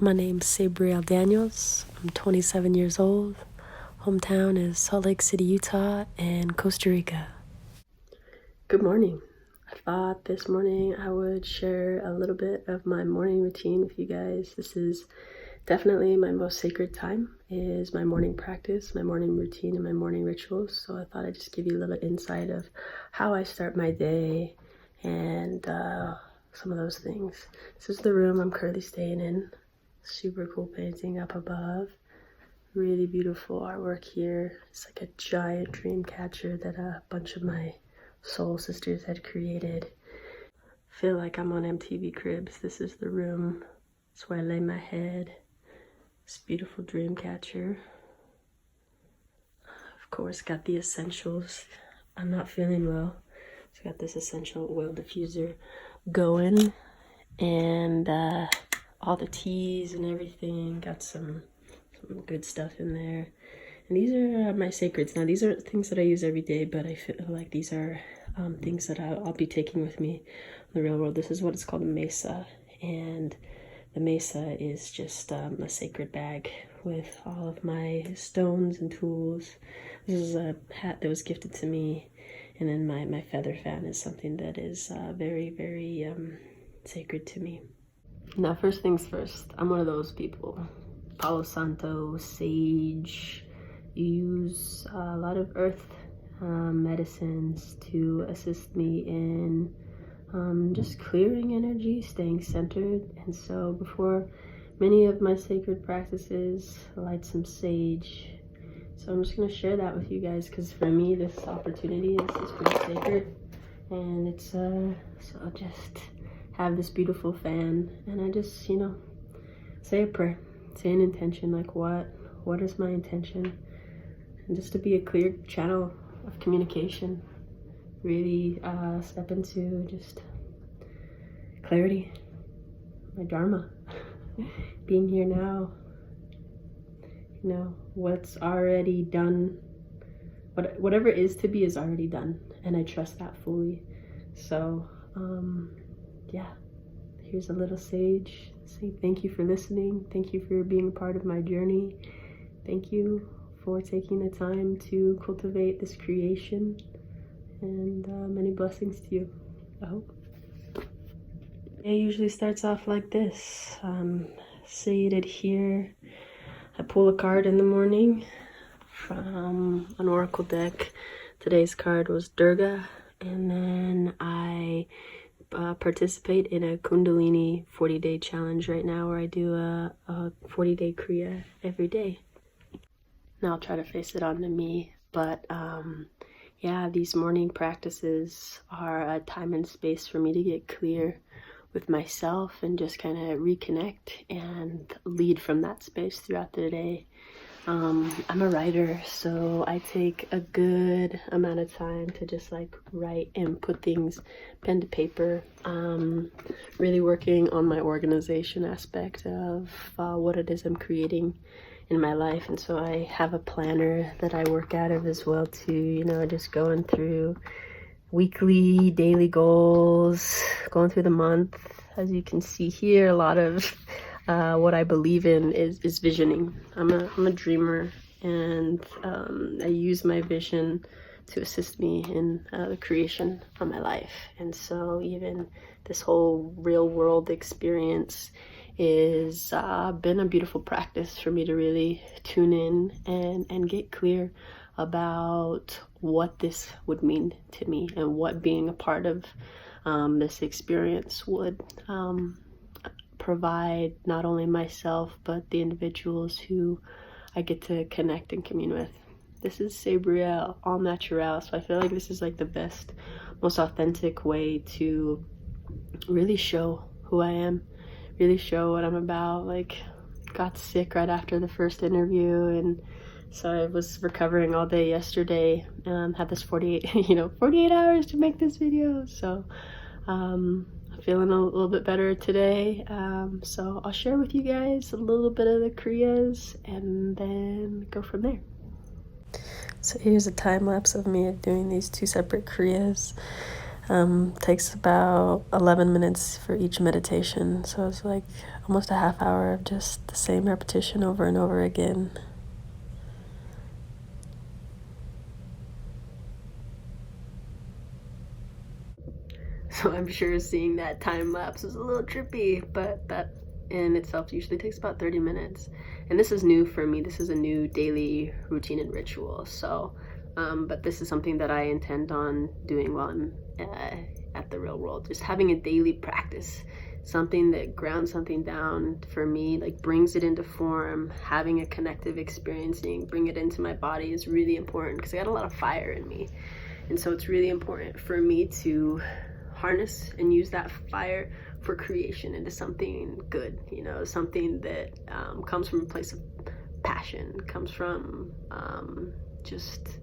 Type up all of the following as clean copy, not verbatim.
My name's Sabrielle Daniels. I'm 27 years old. Hometown is Salt Lake City, Utah, and Costa Rica. Good morning. I thought this morning I would share a little bit of my morning routine with you guys. This is definitely my most sacred time, is my morning practice, my morning routine, and my morning rituals. So I thought I'd just give you a little insight of how I start my day and some of those things. This is the room I'm currently staying in. Super cool painting up above. Really beautiful artwork here. It's like a giant dream catcher that a bunch of my soul sisters had created. Feel like I'm on MTV Cribs. This is the room. It's where I lay my head. This beautiful dream catcher. Of course, got the essentials. I'm not feeling well. So got this essential oil diffuser going, and all the teas and everything. Got some good stuff in there. And these are my sacreds. Now, these are things that I use every day, but I feel like these are things that I'll be taking with me in the real world. This is what it's called, a mesa. And the mesa is just a sacred bag with all of my stones and tools. This is a hat that was gifted to me. And then my feather fan is something that is very, very sacred to me. Now, first things first, I'm one of those people. Palo Santo, sage, use a lot of earth medicines to assist me in just clearing energy, staying centered. And so before many of my sacred practices, I light some sage. So I'm just going to share that with you guys, because for me this opportunity is pretty sacred. And it's so I'll just have this beautiful fan, and I just, say a prayer, say an intention, like what is my intention, and just to be a clear channel of communication, really step into just clarity, my dharma, being here now. What's already done, whatever is to be is already done, and I trust that fully. So yeah, here's a little sage. Say thank you for listening. Thank you for being a part of my journey. Thank you for taking the time to cultivate this creation, and many blessings to you, I hope. It usually starts off like this. Seated here, I pull a card in the morning from an oracle deck. Today's card was Durga, and then I participate in a Kundalini 40-day challenge right now, where I do a 40-day Kriya every day. Now I'll try to face it onto me, but yeah, these morning practices are a time and space for me to get clear with myself and just kind of reconnect and lead from that space throughout the day. I'm a writer, so I take a good amount of time to just write and put things pen to paper. Really working on my organization aspect of what it is I'm creating in my life. And so I have a planner that I work out of as well too, just going through weekly, daily goals, going through the month. As you can see here, a lot of what I believe in is visioning. I'm a dreamer, and I use my vision to assist me in the creation of my life. And so even this whole real world experience is been a beautiful practice for me to really tune in and get clear about what this would mean to me, and what being a part of this experience would provide not only myself, but the individuals who I get to connect and commune with. This is Sabrielle, all natural. So I feel like this is the best, most authentic way to really show who I am, really show what I'm about. Got sick right after the first interview, and so I was recovering all day yesterday. Had this 48 hours to make this video. So I'm feeling a little bit better today. So I'll share with you guys a little bit of the Kriyas and then go from there. So here's a time lapse of me doing these two separate Kriyas. Takes about 11 minutes for each meditation. So it's almost a half hour of just the same repetition over and over again. So I'm sure seeing that time lapse is a little trippy, but that in itself usually takes about 30 minutes. And this is new for me. This is a new daily routine and ritual. So, but this is something that I intend on doing while I'm at the real world. Just having a daily practice, something that grounds something down for me, like brings it into form. Having a connective experiencing, bring it into my body is really important because I got a lot of fire in me. And so it's really important for me to harness and use that fire for creation into something good, you know, something that comes from a place of passion, comes from just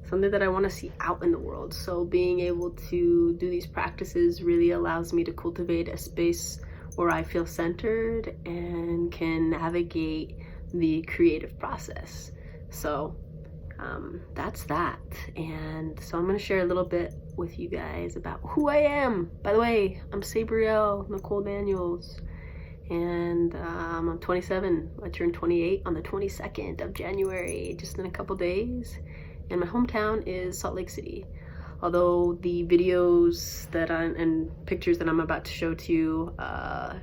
something that I want to see out in the world. So being able to do these practices really allows me to cultivate a space where I feel centered and can navigate the creative process. So that's that. And so I'm going to share a little bit with you guys about who I am. By the way, I'm Sabrielle Nicole Daniels, and I'm 27. I turned 28 on the 22nd of January, just in a couple days. And my hometown is Salt Lake City. Although the videos and pictures that I'm about to show to you,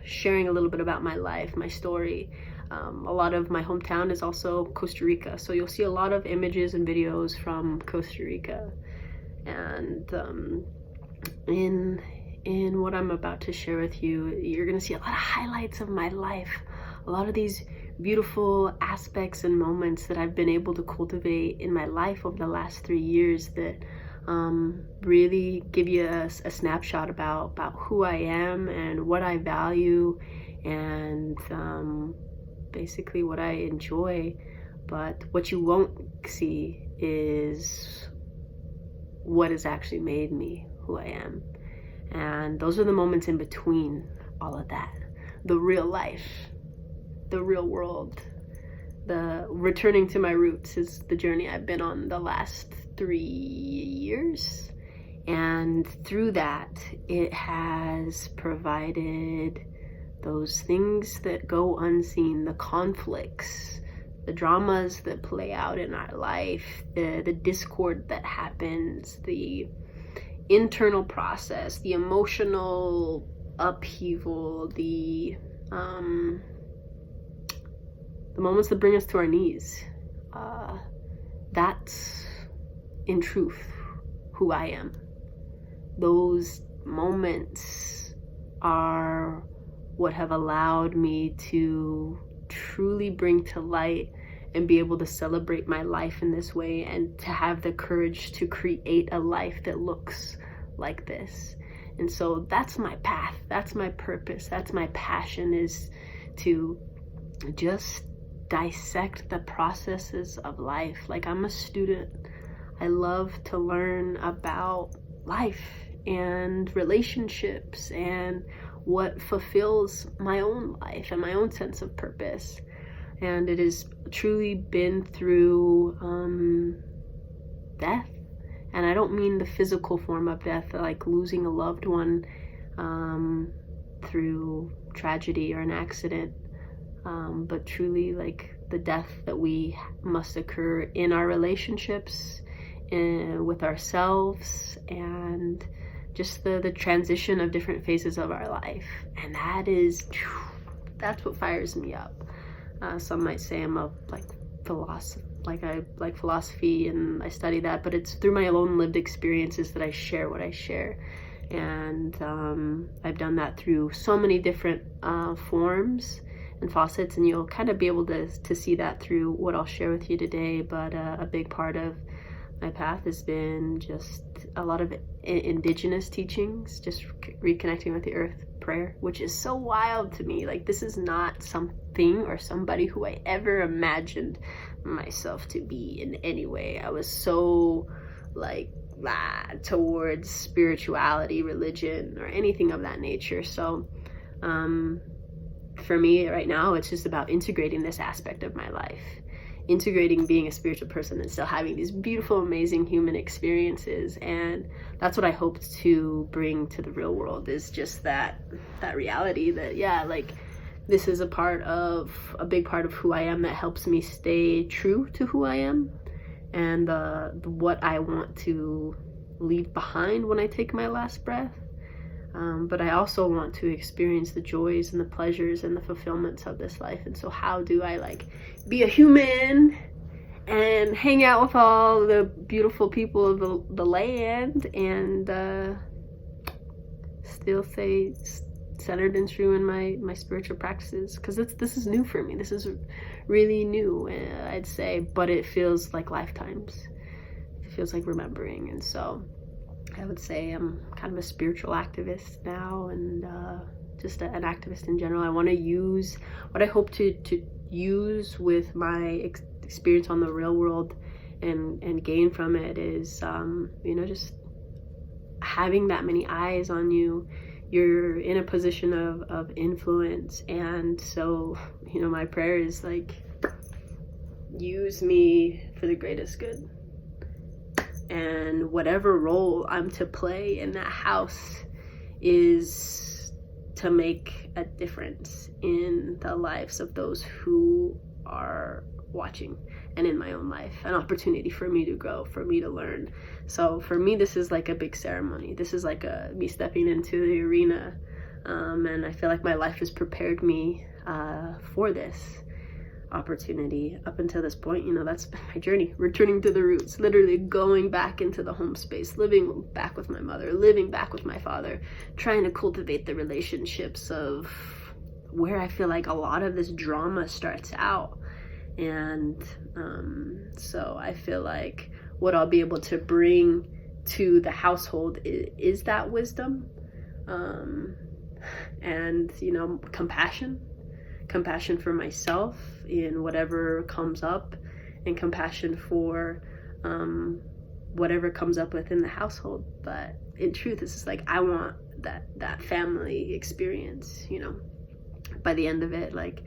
sharing a little bit about my life, my story, a lot of my hometown is also Costa Rica. So you'll see a lot of images and videos from Costa Rica. And in what I'm about to share with you, you're gonna see a lot of highlights of my life, a lot of these beautiful aspects and moments that I've been able to cultivate in my life over the last 3 years that really give you a snapshot about who I am and what I value, and basically what I enjoy. But what you won't see is what has actually made me who I am. And those are the moments in between all of that. The real life, the real world, the returning to my roots is the journey I've been on the last 3 years. And through that, it has provided those things that go unseen, the conflicts, the dramas that play out in our life, the discord that happens, the internal process, the emotional upheaval, the moments that bring us to our knees. That's in truth who I am. Those moments are what have allowed me to truly bring to light and be able to celebrate my life in this way, and to have the courage to create a life that looks like this. And so that's my path, that's my purpose, that's my passion, is to just dissect the processes of life. Like, I'm a student. I love to learn about life and relationships and what fulfills my own life and my own sense of purpose. And it has truly been through death. And I don't mean the physical form of death, like losing a loved one through tragedy or an accident, but truly like the death that we must occur in our relationships, with ourselves, and just the transition of different phases of our life. And that's what fires me up. Some might say I'm a I like philosophy and I study that, but it's through my own lived experiences that I share what I share. And I've done that through so many different forms and facets, and you'll kind of be able to see that through what I'll share with you today. But a big part of my path has been just a lot of indigenous teachings, just reconnecting with the earth, prayer, which is so wild to me. Like, this is not something or somebody who I ever imagined myself to be in any way. I was so like towards spirituality, religion, or anything of that nature. So for me right now, it's just about integrating this aspect of my life, integrating being a spiritual person and still having these beautiful, amazing human experiences. And that's what I hope to bring to the real world, is just that reality that, yeah, like this is a big part of who I am that helps me stay true to who I am and what I want to leave behind when I take my last breath. But I also want to experience the joys and the pleasures and the fulfillments of this life. And so how do I like be a human and hang out with all the beautiful people of the land and still stay centered and true in my spiritual practices? Because this is new for me. This is really new, I'd say, but it feels like lifetimes. It feels like remembering. And so I would say I'm kind of a spiritual activist now, and just an activist in general. I want to use what I hope to use with my experience on the real world and gain from it is, just having that many eyes on you. You're in a position of influence, and so, my prayer is like, use me for the greatest good. And whatever role I'm to play in that house is to make a difference in the lives of those who are watching, and in my own life, an opportunity for me to grow, for me to learn. So for me, this is like a big ceremony. This is like me stepping into the arena, and I feel like my life has prepared me for this opportunity. Up until this point, that's been my journey, returning to the roots, literally going back into the home space, living back with my mother, living back with my father, trying to cultivate the relationships of where I feel like a lot of this drama starts out. And so I feel like what I'll be able to bring to the household is that wisdom, and compassion for myself in whatever comes up, and compassion for whatever comes up within the household. But in truth, it's just like, I want that family experience. By the end of it, like,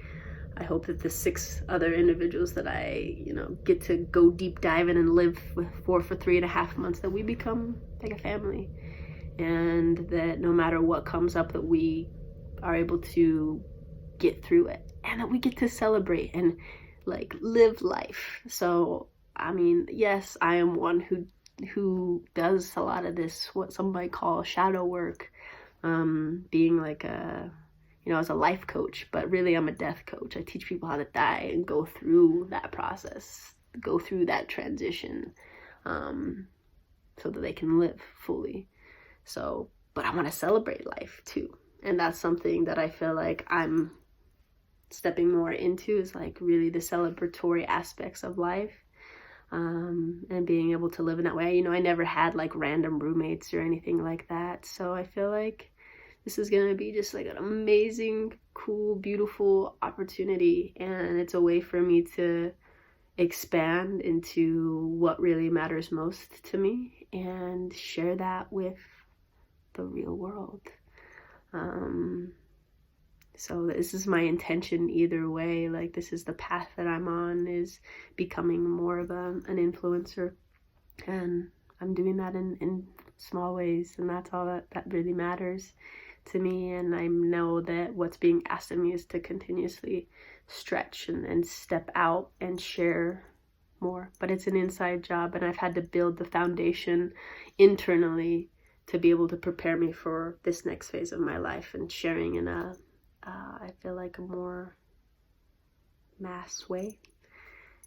I hope that the 6 other individuals that I, get to go deep diving and live for 3.5 months, that we become like a family, and that no matter what comes up, that we are able to get through it, and that we get to celebrate and like live life. So, I mean, yes, I am one who does a lot of this, what some might call shadow work, being like as a life coach, but really I'm a death coach. I teach people how to die and go through that process, go through that transition, so that they can live fully. So, but I want to celebrate life too. And that's something that I feel like I'm stepping more into, is like really the celebratory aspects of life, and being able to live in that way. I never had like random roommates or anything like that. So I feel like this is going to be just like an amazing, cool, beautiful opportunity. And it's a way for me to expand into what really matters most to me and share that with the real world. So this is my intention either way. Like, this is the path that I'm on, is becoming more of an influencer. And I'm doing that in small ways. And that's all that really matters to me. And I know that what's being asked of me is to continuously stretch and step out and share more. But it's an inside job, and I've had to build the foundation internally to be able to prepare me for this next phase of my life, and sharing in I feel like a more mass way.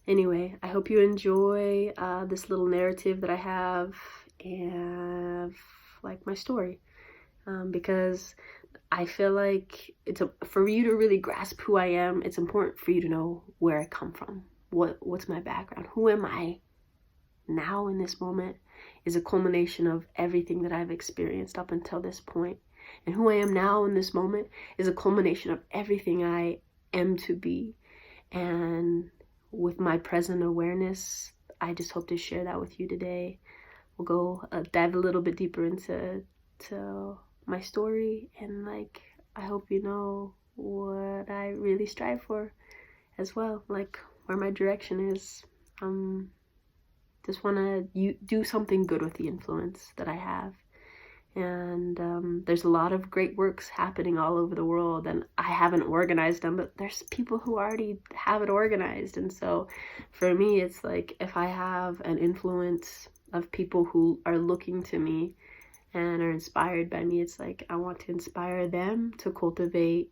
Anyway, I hope you enjoy this little narrative that I have, and like my story, because I feel like for you to really grasp who I am, it's important for you to know where I come from. What's my background? Who am I now in this moment is a culmination of everything that I've experienced up until this point. And who I am now in this moment is a culmination of everything I am to be. And with my present awareness, I just hope to share that with you today. We'll go dive a little bit deeper into my story, and like, I hope you know what I really strive for as well, like where my direction is. Just want to do something good with the influence that I have, And there's a lot of great works happening all over the world, and I haven't organized them, but there's people who already have it organized. And so for me, it's like, if I have an influence of people who are looking to me and are inspired by me, it's like I want to inspire them to cultivate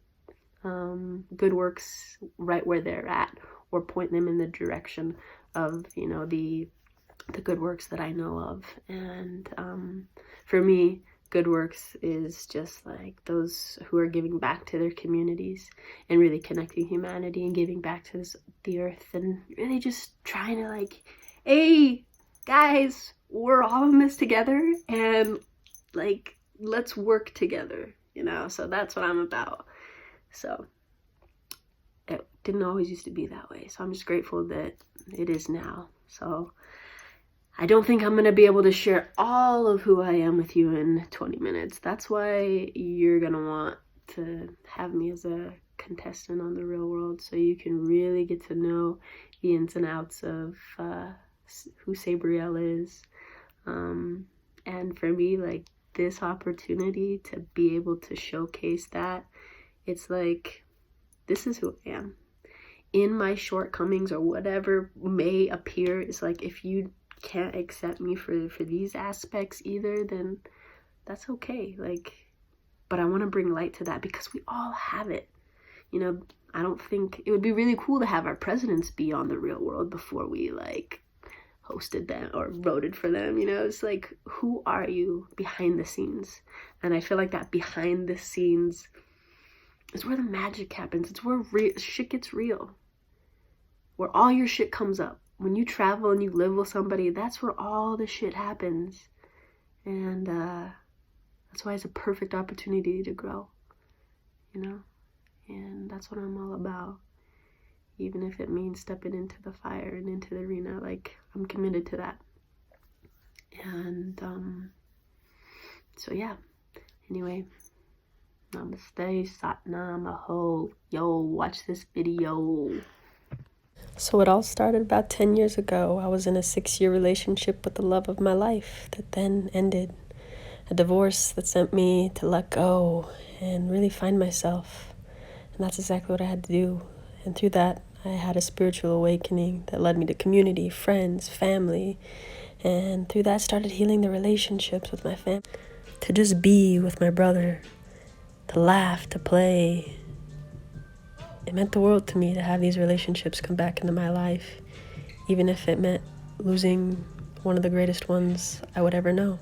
good works right where they're at, or point them in the direction of, you know, the good works that I know of. And for me, good works is just like those who are giving back to their communities and really connecting humanity and giving back to the earth, and really just trying to like, hey guys, we're all in this together, and like, let's work together, you know? So that's what I'm about. So it didn't always used to be that way, so I'm just grateful that it is now. So I don't think I'm going to be able to share all of who I am with you in 20 minutes. That's why you're going to want to have me as a contestant on The Real World, so you can really get to know the ins and outs of who Sabrielle is. And for me, like, this opportunity to be able to showcase that, it's like, this is who I am. In my shortcomings or whatever may appear, it's like, if you can't accept me for these aspects either, then that's okay. Like, but I want to bring light to that because we all have it. You know, I don't think it would be really cool to have our presidents be on The Real World before we like hosted them or voted for them. You know, it's like, who are you behind the scenes? And I feel like that behind the scenes is where the magic happens. It's where shit gets real, where all your shit comes up. When you travel and you live with somebody, that's where all the shit happens. And that's why it's a perfect opportunity to grow, you know? And that's what I'm all about. Even if it means stepping into the fire and into the arena, like, I'm committed to that. And so yeah, anyway, namaste, satnam, aho, yo, watch this video. So it all started about 10 years ago. I was in a 6-year relationship with the love of my life that then ended. A divorce that sent me to let go and really find myself. And that's exactly what I had to do. And through that, I had a spiritual awakening that led me to community, friends, family. And through that, started healing the relationships with my family. To just be with my brother, to laugh, to play. It meant the world to me to have these relationships come back into my life, even if it meant losing one of the greatest ones I would ever know.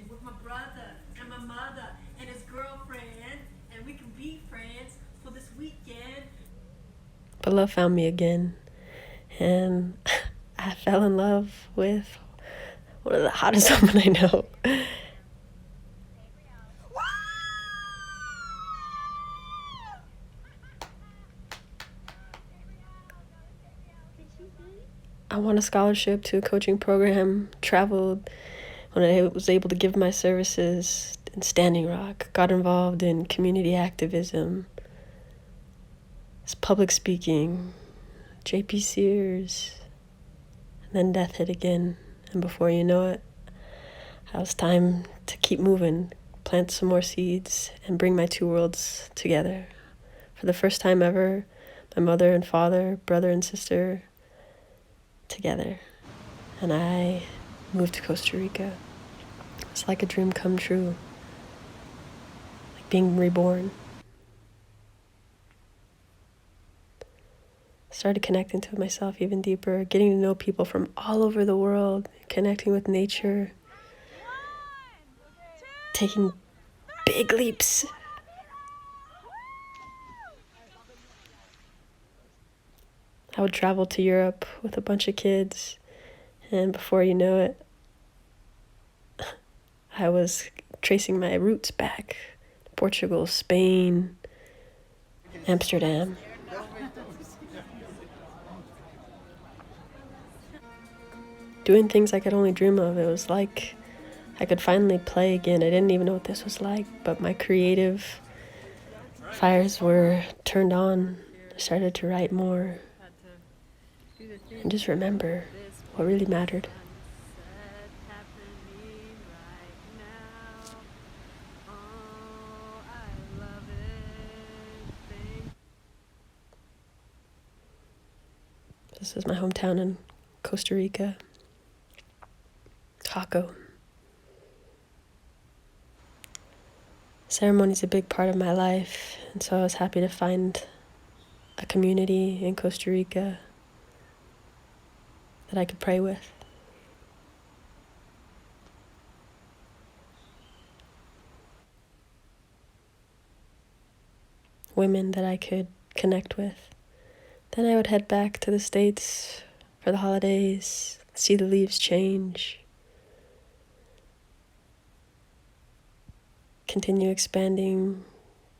With my brother and my mother and his girlfriend, and we can be friends for this weekend. But love found me again, and I fell in love with one of the hottest women I know. I won a scholarship to a coaching program, traveled when I was able to give my services in Standing Rock, got involved in community activism, public speaking, JP Sears, and then death hit again. And before you know it, it was time to keep moving, plant some more seeds, and bring my two worlds together. For the first time ever, my mother and father, brother and sister, together. And I moved to Costa Rica. It's like a dream come true, like being reborn. Started connecting to myself even deeper, getting to know people from all over the world, connecting with nature, taking big leaps. I would travel to Europe with a bunch of kids, and before you know it, I was tracing my roots back. Portugal, Spain, Amsterdam. doing things I could only dream of. It was like I could finally play again. I didn't even know what this was like, but my creative fires were turned on. I started to write more and just remember what really mattered. This is my hometown in Costa Rica, Jaco. Ceremony is a big part of my life, and so I was happy to find a community in Costa Rica that I could pray with. Women that I could connect with. Then I would head back to the States for the holidays, see the leaves change, continue expanding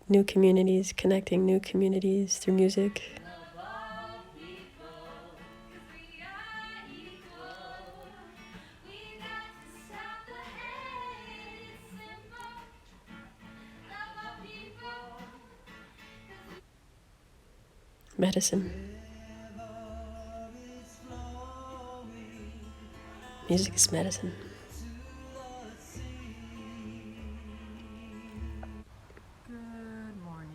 new communities, connecting new communities through music. Medicine. Music is medicine. Good morning.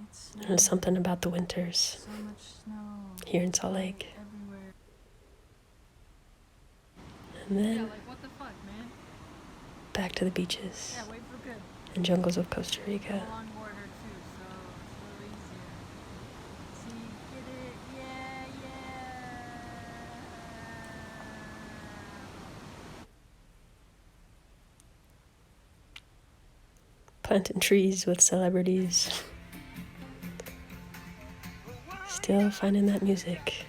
It's There's something about the winters so much snow here in Salt Lake. everywhere. And then Yeah, like what the fuck, man? back to the beaches Yeah, wait for good. and jungles of Costa Rica. Along border too, so it's a little easier. See, get it? Yeah, yeah. Planting trees with celebrities. Still finding that music.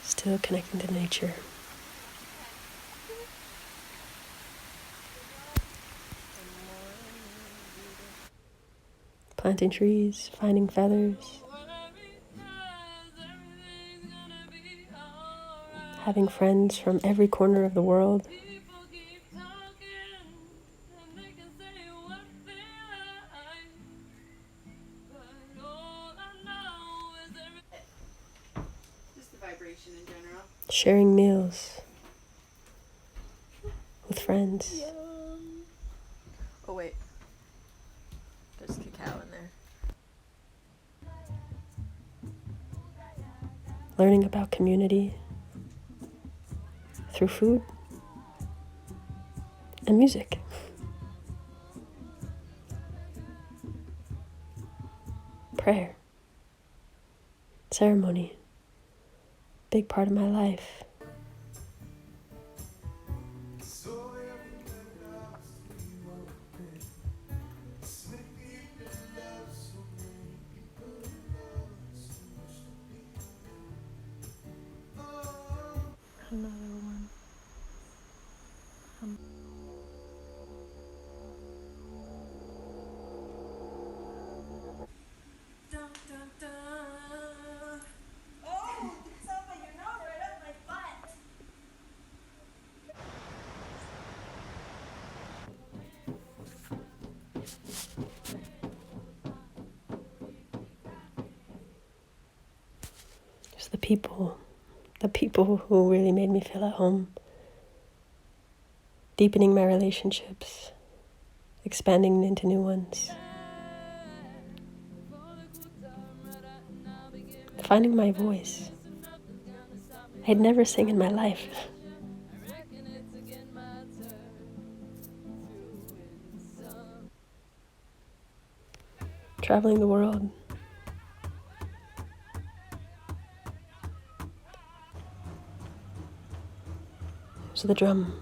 Still connecting to nature. Planting trees, finding feathers. Having friends from every corner of the world. Just the vibration in general. Sharing meals with friends. Oh wait, there's cacao in there. Learning about community through food and music. Prayer. Ceremony. Big part of my life. Another one. Dun, dun, dun. Oh, it's up on your nose, right up my butt. Just the people who really made me feel at home. Deepening my relationships, expanding into new ones. Finding my voice. I'd never sang in my life. Traveling the world. So the drum.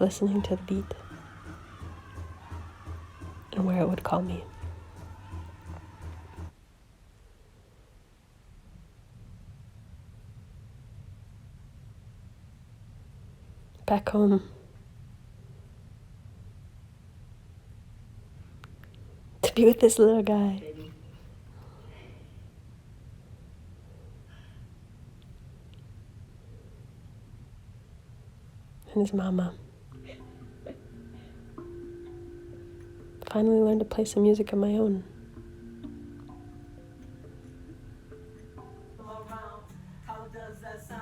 Listening to the beat and where it would call me. back home. To be with this little guy. And his mama. Finally learned to play some music of my own. How does that sound?